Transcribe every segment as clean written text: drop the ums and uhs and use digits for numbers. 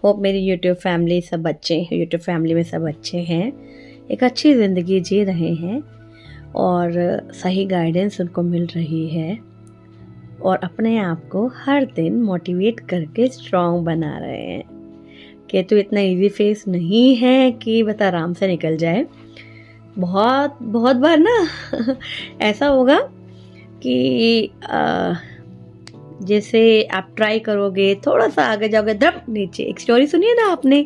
Hope मेरी YouTube family में सब अच्छे हैं, एक अच्छी ज़िंदगी जी रहे हैं और सही गाइडेंस उनको मिल रही है और अपने आप को हर दिन मोटिवेट करके स्ट्रॉन्ग बना रहे हैं। केतु इतना इजी फेस नहीं है कि बस आराम से निकल जाए। बहुत बहुत बार ना ऐसा होगा कि जैसे आप ट्राई करोगे, थोड़ा सा आगे जाओगे, धप नीचे। एक स्टोरी सुनी है ना आपने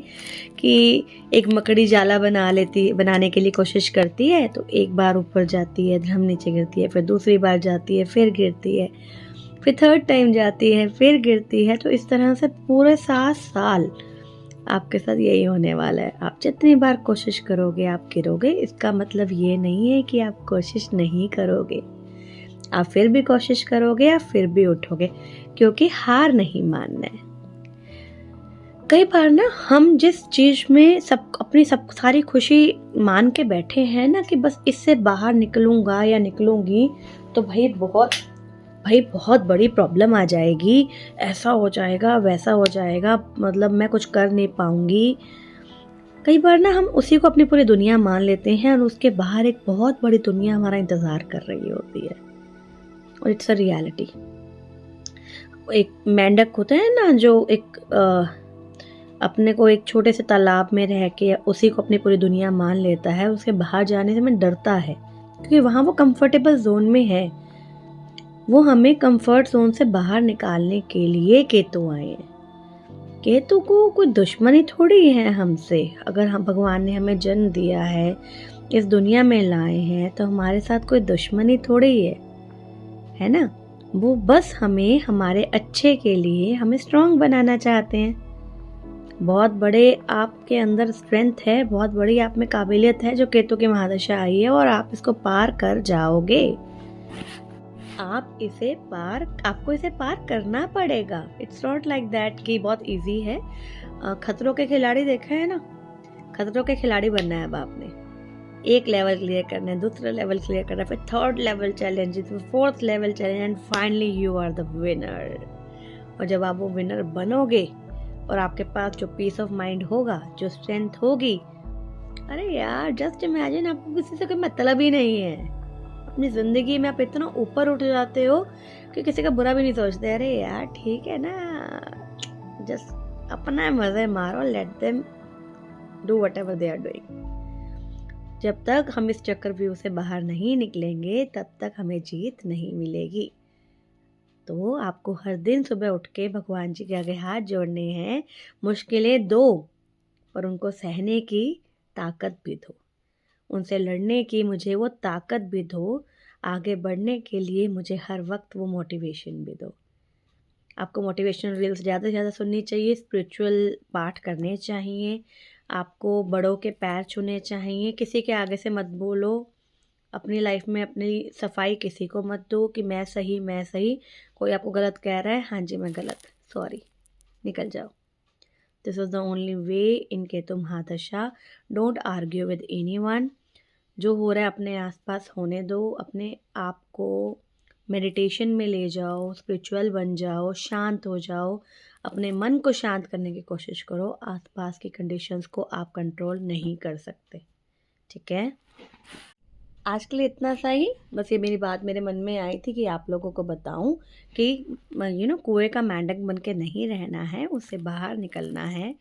कि एक मकड़ी जाला बनाने के लिए कोशिश करती है, तो एक बार ऊपर जाती है, धम नीचे गिरती है, फिर दूसरी बार जाती है, फिर गिरती है, फिर थर्ड टाइम जाती है, फिर गिरती है। तो इस तरह से पूरे 7 साल आपके साथ यही होने वाला है। आप जितनी बार कोशिश करोगे आप गिरोगे। इसका मतलब ये नहीं है कि आप कोशिश नहीं करोगे, आप फिर भी कोशिश करोगे, आप फिर भी उठोगे, क्योंकि हार नहीं मानना है। कई बार ना हम जिस चीज में अपनी सारी खुशी मान के बैठे हैं ना कि बस इससे बाहर निकलूंगा या निकलूंगी तो भाई बहुत बड़ी प्रॉब्लम आ जाएगी, ऐसा हो जाएगा, वैसा हो जाएगा, मतलब मैं कुछ कर नहीं पाऊंगी। कई बार ना हम उसी को अपनी पूरी दुनिया मान लेते हैं और उसके बाहर एक बहुत बड़ी दुनिया हमारा इंतजार कर रही होती है और इट्स अ रियलिटी। एक मेंढक होता है ना जो अपने को एक छोटे से तालाब में रह के उसी को अपनी पूरी दुनिया मान लेता है, उसके बाहर जाने से में डरता है क्योंकि वहाँ वो कंफर्टेबल जोन में है। वो हमें कंफर्ट जोन से बाहर निकालने के लिए केतु आए हैं। केतु को कोई दुश्मनी थोड़ी है हमसे। अगर हम भगवान ने हमें जन्म दिया है, इस दुनिया में लाए हैं, तो हमारे साथ कोई दुश्मनी थोड़ी है ना। वो बस हमें हमारे अच्छे के लिए हमें स्ट्रांग बनाना चाहते हैं। बहुत बड़े आपके अंदर स्ट्रेंथ है, बहुत बड़ी आप में काबिलियत है जो केतु की महादशा आई है और आप इसको पार कर जाओगे। आपको इसे पार करना पड़ेगा। इट्स नॉट लाइक दैट कि बहुत इजी है। खतरों के खिलाड़ी देखा है ना, खतरों के खिलाड़ी बनना है। अब आपने एक लेवल क्लियर करना है, दूसरा लेवल क्लियर करना है, फिर third level challenge, fourth level challenge, and finally you are the winner. और जब आप वो विनर बनोगे और आपके पास जो पीस ऑफ माइंड होगा, जो स्ट्रेंथ होगी, अरे यार जस्ट इमेजिन, आपको किसी से कोई मतलब ही नहीं है। अपनी जिंदगी में आप इतना ऊपर उठ जाते हो कि किसी का बुरा भी नहीं सोचते। अरे यार ठीक है ना, जस्ट अपना मजे मारो, let them do whatever they are doing. जब तक हम इस चक्रव्यूह से बाहर नहीं निकलेंगे तब तक हमें जीत नहीं मिलेगी। तो आपको हर दिन सुबह उठ के भगवान जी के आगे हाथ जोड़ने हैं। मुश्किलें दो पर उनको सहने की ताकत भी दो, उनसे लड़ने की मुझे वो ताकत भी दो, आगे बढ़ने के लिए मुझे हर वक्त वो मोटिवेशन भी दो। आपको मोटिवेशनल रील्स ज़्यादा से ज़्यादा सुननी चाहिए, स्पिरिचुअल पाठ करने चाहिए, आपको बड़ों के पैर छूने चाहिए। किसी के आगे से मत बोलो, अपनी लाइफ में अपनी सफाई किसी को मत दो कि मैं सही। कोई आपको गलत कह रहा है, हाँ जी मैं गलत, सॉरी, निकल जाओ। This is the only way in Ketu महादशा। Don't argue with anyone. जो हो रहा है अपने आसपास होने दो। अपने आप को मेडिटेशन में ले जाओ, स्पिरिचुअल बन जाओ, शांत हो जाओ, अपने मन को शांत करने की कोशिश करो। आसपास की कंडीशंस को आप कंट्रोल नहीं कर सकते, ठीक है। आज के लिए इतना सा ही। बस ये मेरी बात मेरे मन में आई थी कि आप लोगों को बताऊं कि कुएं का मेंढक बन के नहीं रहना है, उससे बाहर निकलना है।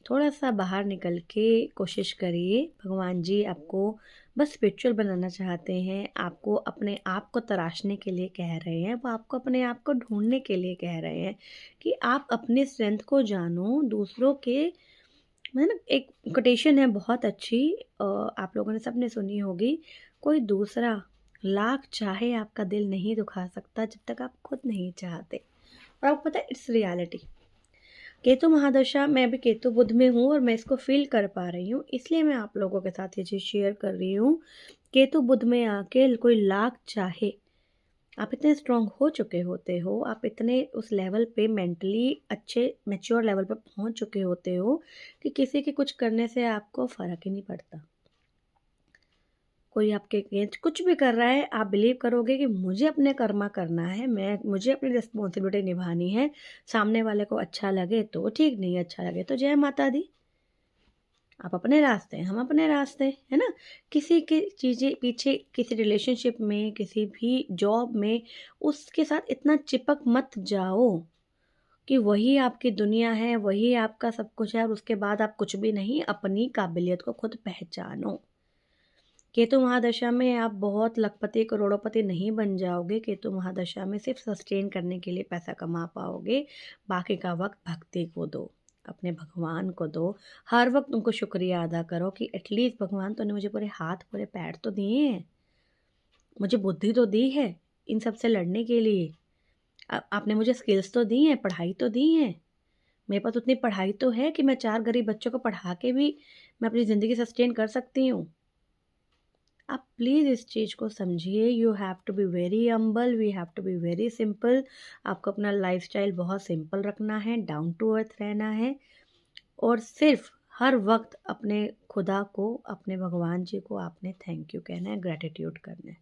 थोड़ा सा बाहर निकल के कोशिश करिए। भगवान जी आपको बस स्पिरिचुअल बनाना चाहते हैं, आपको अपने आप को तराशने के लिए कह रहे हैं, वो आपको अपने आप को ढूंढने के लिए कह रहे हैं कि आप अपनी स्ट्रेंथ को जानो। दूसरों के मतलब एक कोटेशन है बहुत अच्छी, आप लोगों ने सबने सुनी होगी, कोई दूसरा लाख चाहे आपका दिल नहीं दुखा सकता जब तक आप खुद नहीं चाहते। और आपको पता है इट्स रियलिटी। केतु महादशा, मैं अभी केतु बुध में हूँ और मैं इसको फील कर पा रही हूँ, इसलिए मैं आप लोगों के साथ ये चीज़ शेयर कर रही हूँ। केतु बुध में आके कोई लाख चाहे, आप इतने स्ट्रांग हो चुके होते हो, आप इतने उस लेवल पे मेंटली अच्छे मैच्योर लेवल पे पहुँच चुके होते हो कि किसी के कुछ करने से आपको फ़र्क ही नहीं पड़ता। कोई आपके अगेंस्ट कुछ भी कर रहा है, आप बिलीव करोगे कि मुझे अपने कर्मा करना है, मुझे अपनी रिस्पॉन्सिबिलिटी निभानी है। सामने वाले को अच्छा लगे तो ठीक, नहीं अच्छा लगे तो जय माता दी। आप अपने रास्ते, हम अपने रास्ते, है ना? किसी की चीज़ें पीछे, किसी रिलेशनशिप में, किसी भी जॉब में उसके साथ इतना चिपक मत जाओ कि वही आपकी दुनिया है, वही आपका सब कुछ है और उसके बाद आप कुछ भी नहीं। अपनी काबिलियत को खुद पहचानो। केतु महादशा में आप बहुत लखपति करोड़पति नहीं बन जाओगे। केतु महादशा में सिर्फ सस्टेन करने के लिए पैसा कमा पाओगे, बाकी का वक्त भक्ति को दो, अपने भगवान को दो। हर वक्त उनको शुक्रिया अदा करो कि एटलीस्ट भगवान तूने मुझे पूरे हाथ पूरे पैर तो दिए हैं, मुझे बुद्धि तो दी है इन सब से लड़ने के लिए। आपने मुझे स्किल्स तो दी हैं, पढ़ाई तो दी है, मेरे पास उतनी पढ़ाई तो है कि मैं 4 गरीब बच्चों को पढ़ा के भी मैं अपनी ज़िंदगी सस्टेन कर सकती हूँ। आप प्लीज़ इस चीज़ को समझिए। You have to be very humble, we have to be very simple. आपको अपना लाइफस्टाइल बहुत सिंपल रखना है, डाउन टू अर्थ रहना है और सिर्फ हर वक्त अपने खुदा को, अपने भगवान जी को आपने थैंक यू कहना है, ग्रैटिट्यूड करना है।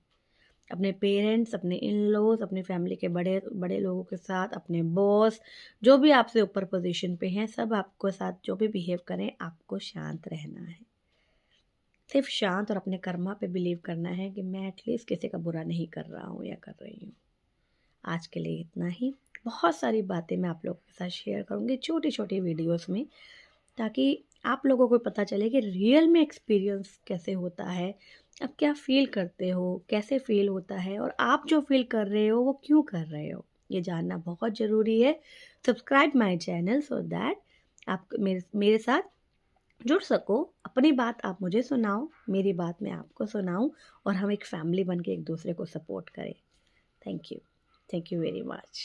अपने पेरेंट्स, अपने इन लॉज, अपनी फैमिली के बड़े बड़े लोगों के साथ, अपने बॉस, जो भी आपसे ऊपर पोजीशन पे हैं, सब आपको साथ जो भी बिहेव करें, आपको शांत रहना है। सिर्फ शांत और अपने कर्मा पे बिलीव करना है कि मैं एटलीस्ट किसी का बुरा नहीं कर रहा हूँ या कर रही हूँ। आज के लिए इतना ही। बहुत सारी बातें मैं आप लोगों के साथ शेयर करूँगी छोटी छोटी वीडियोस में, ताकि आप लोगों को पता चले कि रियल में एक्सपीरियंस कैसे होता है, आप क्या फ़ील करते हो, कैसे फ़ील होता है और आप जो फ़ील कर रहे हो वो क्यों कर रहे हो, ये जानना बहुत ज़रूरी है। Subscribe my channel so that आप मेरे मेरे साथ जुड़ सको। अपनी बात आप मुझे सुनाओ, मेरी बात मैं आपको सुनाऊं और हम एक फैमिली बन के एक दूसरे को सपोर्ट करें। Thank you very much.